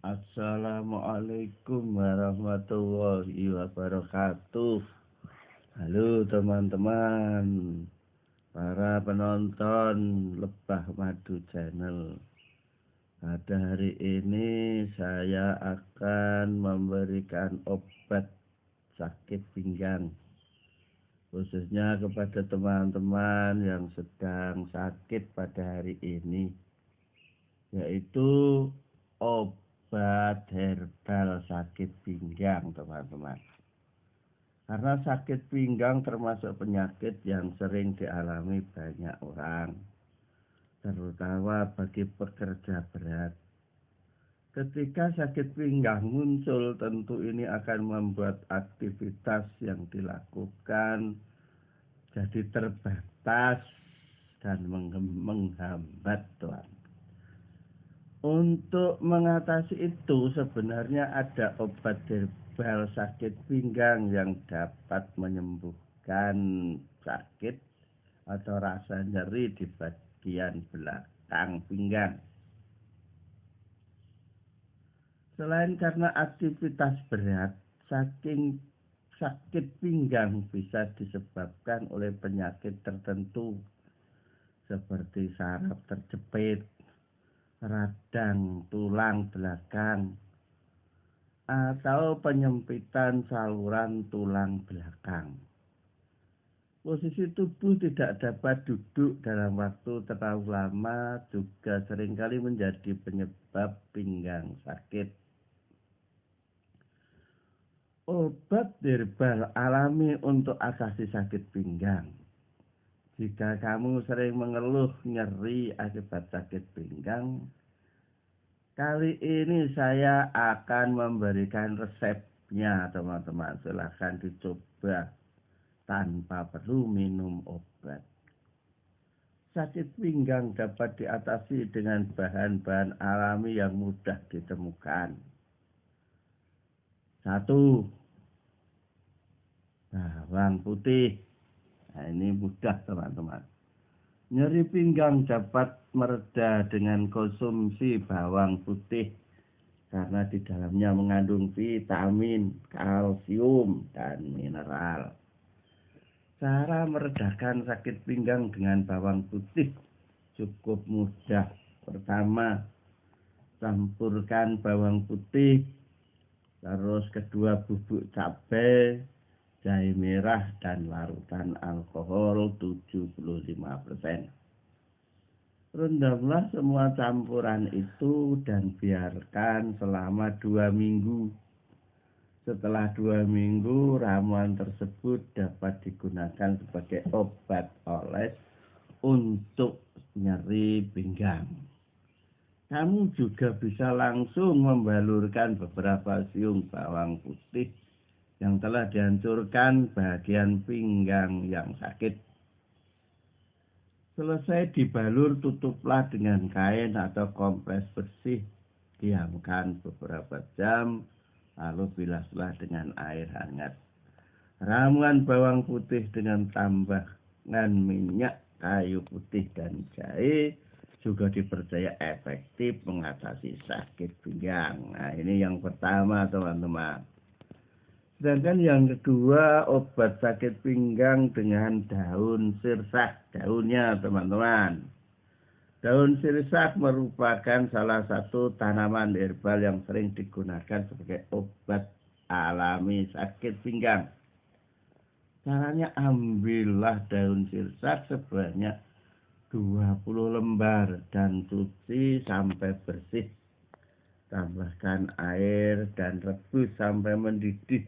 Assalamualaikum warahmatullahi wabarakatuh. Halo teman-teman, para penonton Lebah Madu Channel. Pada hari ini saya akan memberikan obat sakit pinggang, khususnya kepada teman-teman yang sedang sakit pada hari ini, yaitu obat herbal sakit pinggang, teman-teman. Karena sakit pinggang termasuk penyakit yang sering dialami banyak orang, terutama bagi pekerja berat. Ketika sakit pinggang muncul, tentu ini akan membuat aktivitas yang dilakukan jadi terbatas dan menghambat, Tuhan. Untuk mengatasi itu sebenarnya ada obat herbal sakit pinggang yang dapat menyembuhkan sakit atau rasa nyeri di bagian belakang pinggang. Selain karena aktivitas berat, sakit pinggang bisa disebabkan oleh penyakit tertentu seperti saraf terjepit, radang tulang belakang, atau penyempitan saluran tulang belakang. Posisi tubuh tidak dapat duduk dalam waktu terlalu lama juga seringkali menjadi penyebab pinggang sakit. Obat herbal alami untuk atasi sakit pinggang. Jika kamu sering mengeluh nyeri akibat sakit pinggang, kali ini saya akan memberikan resepnya, teman-teman. Silahkan dicoba tanpa perlu minum obat. Sakit pinggang dapat diatasi dengan bahan-bahan alami yang mudah ditemukan. 1. Bawang putih. Nah, ini mudah, teman-teman. Nyeri pinggang dapat mereda dengan konsumsi bawang putih karena di dalamnya mengandung vitamin, kalsium, dan mineral. Cara meredakan sakit pinggang dengan bawang putih cukup mudah. Pertama, campurkan bawang putih, terus kedua bubuk cabai, jahe merah, dan larutan alkohol 75%. Rendamlah semua campuran itu dan biarkan selama 2 minggu. Setelah 2 minggu, ramuan tersebut dapat digunakan sebagai obat oles untuk nyeri pinggang. Kamu juga bisa langsung membalurkan beberapa siung bawang putih yang telah dihancurkan bagian pinggang yang sakit. Selesai dibalur, tutuplah dengan kain atau kompres bersih. Diamkan beberapa jam, lalu bilaslah dengan air hangat. Ramuan bawang putih dengan tambahan minyak kayu putih dan jahe juga dipercaya efektif mengatasi sakit pinggang. Nah, ini yang pertama, teman-teman. Sedangkan yang kedua, obat sakit pinggang dengan daun sirsak. Daunnya, teman-teman. Daun sirsak merupakan salah satu tanaman herbal yang sering digunakan sebagai obat alami sakit pinggang. Caranya, ambillah daun sirsak sebanyak 20 lembar dan cuci sampai bersih. Tambahkan air dan rebus sampai mendidih.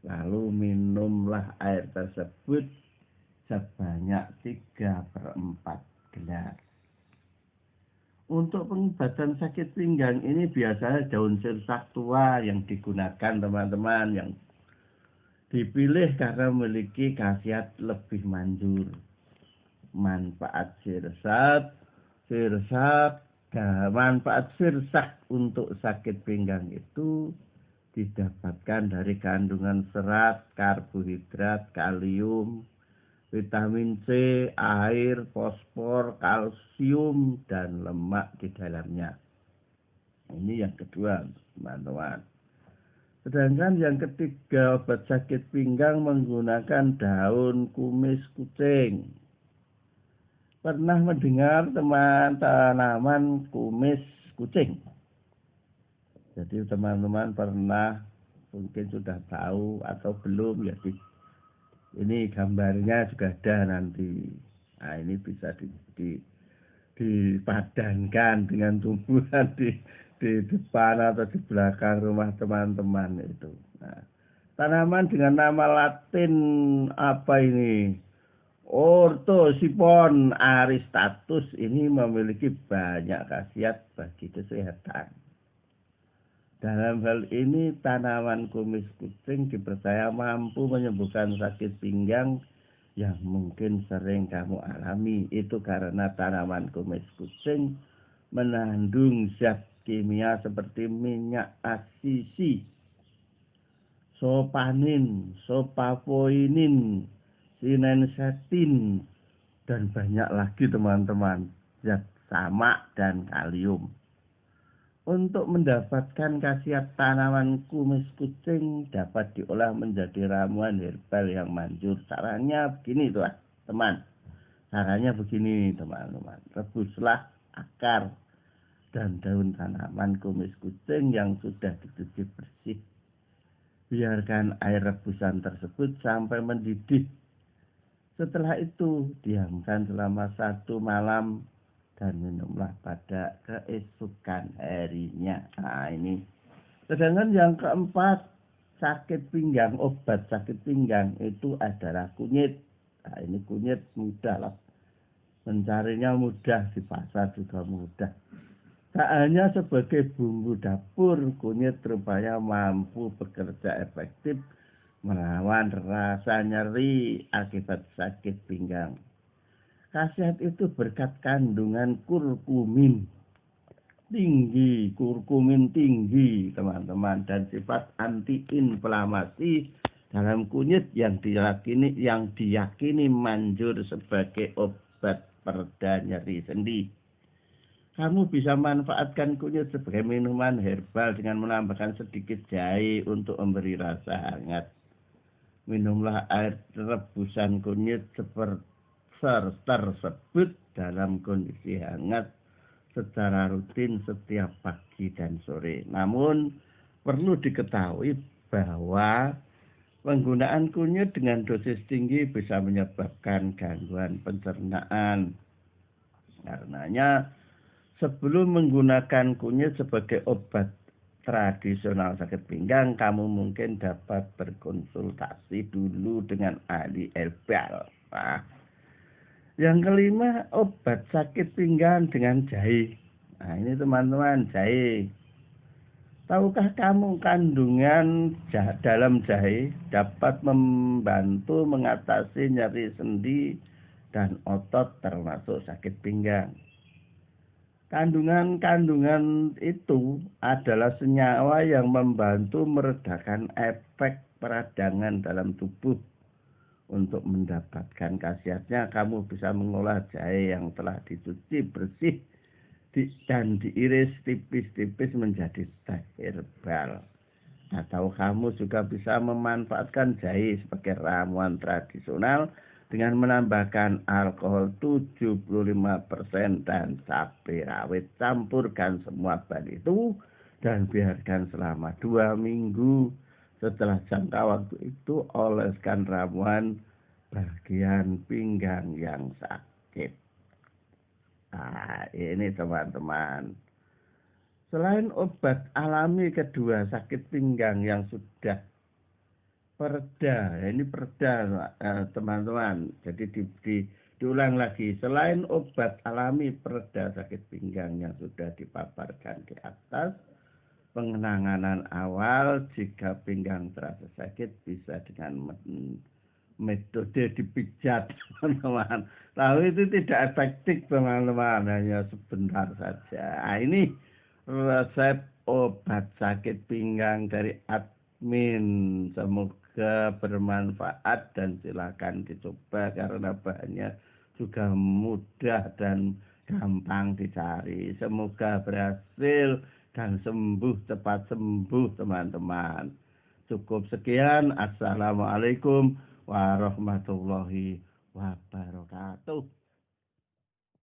Lalu minumlah air tersebut sebanyak 3/4 gelas. Untuk pengobatan sakit pinggang ini biasanya daun sirsak tua yang digunakan, teman-teman, yang dipilih karena memiliki khasiat lebih manjur. Manfaat sirsak untuk sakit pinggang itu didapatkan dari kandungan serat, karbohidrat, kalium, vitamin C, air, fosfor, kalsium, dan lemak di dalamnya. Ini yang kedua, teman-teman. Sedangkan yang ketiga, obat sakit pinggang menggunakan daun kumis kucing. Pernah mendengar teman tanaman kumis kucing? Jadi teman-teman pernah mungkin sudah tahu atau belum ya. Ini gambarnya juga ada nanti. Nah, ini bisa dipadankan dengan tumbuhan di depan atau di belakang rumah teman-teman itu. Nah, tanaman dengan nama Latin apa ini? Orthosipon aristatus ini memiliki banyak khasiat bagi kesehatan. Dalam hal ini, tanaman kumis kucing dipercaya mampu menyembuhkan sakit pinggang yang mungkin sering kamu alami. Itu karena tanaman kumis kucing mengandung zat kimia seperti minyak asisi, sopanin, sopavoinin, sinensetin, dan banyak lagi teman-teman, zat samak dan kalium. Untuk mendapatkan khasiat tanaman kumis kucing dapat diolah menjadi ramuan herbal yang manjur. Caranya begini teman. Caranya begini teman-teman. Rebuslah akar dan daun tanaman kumis kucing yang sudah dicuci bersih. Biarkan air rebusan tersebut sampai mendidih. Setelah itu diamkan selama 1 malam dan minumlah pada keesokan harinya. Nah, ini. Sedangkan yang keempat, sakit pinggang, obat sakit pinggang itu adalah kunyit. Nah, ini kunyit mudah lah. Mencarinya mudah, di pasar juga mudah. Tak hanya sebagai bumbu dapur, kunyit rupanya mampu bekerja efektif melawan rasa nyeri akibat sakit pinggang. Khasiat itu berkat kandungan kurkumin tinggi teman-teman, dan sifat antiinflamasi dalam kunyit yang diyakini manjur sebagai obat pereda nyeri sendi. Kamu bisa manfaatkan kunyit sebagai minuman herbal dengan menambahkan sedikit jahe untuk memberi rasa hangat. Minumlah air rebusan kunyit tersebut dalam kondisi hangat secara rutin setiap pagi dan sore. Namun perlu diketahui bahwa penggunaan kunyit dengan dosis tinggi bisa menyebabkan gangguan pencernaan. Karenanya sebelum menggunakan kunyit sebagai obat tradisional sakit pinggang, kamu mungkin dapat berkonsultasi dulu dengan ahli herbal. Nah, yang kelima, obat sakit pinggang dengan jahe. Nah, ini teman-teman, jahe. Tahukah kamu kandungan dalam jahe dapat membantu mengatasi nyeri sendi dan otot termasuk sakit pinggang. Kandungan itu adalah senyawa yang membantu meredakan efek peradangan dalam tubuh. Untuk mendapatkan khasiatnya, kamu bisa mengolah jahe yang telah dicuci bersih dan diiris tipis-tipis menjadi teh herbal. Atau kamu juga bisa memanfaatkan jahe sebagai ramuan tradisional dengan menambahkan alkohol 75% dan cabai rawit. Campurkan semua bahan itu dan biarkan selama 2 minggu. Setelah jangka waktu itu, oleskan ramuan bagian pinggang yang sakit. Nah, ini teman-teman. Selain obat alami kedua sakit pinggang yang sudah pereda, ini pereda teman-teman. Jadi diulang lagi. Selain obat alami pereda sakit pinggang yang sudah dipaparkan di atas, pengenangan awal jika pinggang terasa sakit bisa dengan metode dipijat, teman-teman. Tapi itu tidak efektif, teman-teman, hanya sebentar saja. Nah, ini resep obat sakit pinggang dari admin. Semoga bermanfaat dan silakan dicoba karena bahannya juga mudah dan gampang dicari. Semoga berhasil. dan sembuh, cepat sembuh teman-teman. Cukup sekian. Assalamualaikum warahmatullahi wabarakatuh.